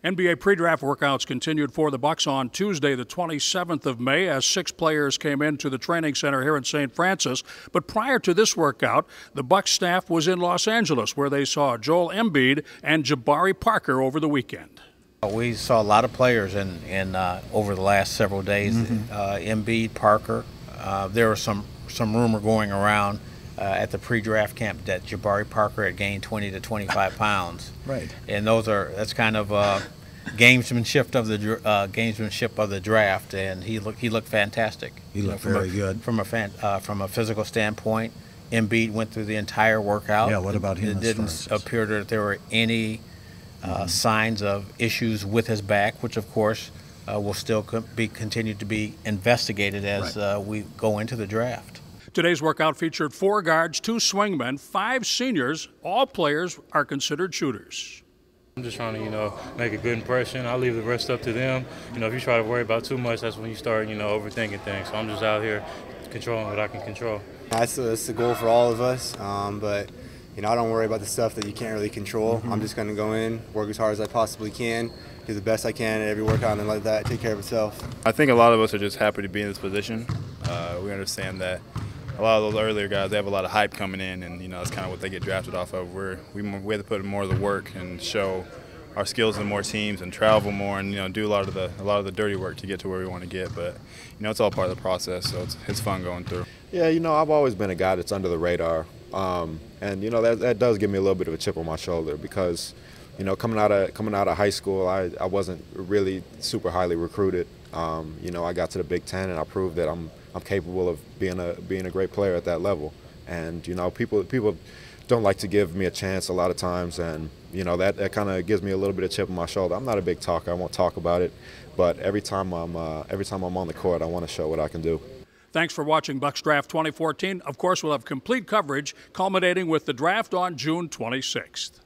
NBA pre-draft workouts continued for the Bucks on Tuesday, the 27th of May, as 6 players came into the training center here in St. Francis. But prior to this workout, the Bucks staff was in Los Angeles, where they saw Joel Embiid and Jabari Parker over the weekend. We saw a lot of players over the last several days. Embiid, Parker. There was some rumor going around at the pre-draft camp that Jabari Parker had gained 20 to 25 pounds. Right. And that's kind of gamesmanship of the draft, and he looked fantastic. He looked very good from a physical standpoint. Embiid went through the entire workout. Yeah. What about him? It didn't appear that there were any signs of issues with his back, which of course will still continue to be investigated as we go into the draft. Today's workout featured 4 guards, 2 swingmen, 5 seniors. All players are considered shooters. I'm just trying to, make a good impression. I'll leave the rest up to them. If you try to worry about too much, that's when you start, overthinking things. So I'm just out here controlling what I can control. That's the goal for all of us, but I don't worry about the stuff that you can't really control. I'm just going to go in, work as hard as I possibly can, do the best I can at every workout, and let that take care of itself. I think a lot of us are just happy to be in this position. We understand that a lot of those earlier guys, they have a lot of hype coming in, and that's kind of what they get drafted off of. We have to put in more of the work and show our skills in more teams and travel more and do a lot of the dirty work to get to where we want to get. But it's all part of the process, so it's fun going through. Yeah, I've always been a guy that's under the radar, and that does give me a little bit of a chip on my shoulder because coming out of high school, I wasn't really super highly recruited. I got to the Big Ten and I proved that I'm capable of being a great player at that level. And people don't like to give me a chance a lot of times, and that kind of gives me a little bit of chip on my shoulder. I'm not a big talker. I won't talk about it, but every time I'm on the court, I want to show what I can do. Thanks for watching Bucks Draft 2014. Of course, we'll have complete coverage culminating with the draft on June 26th.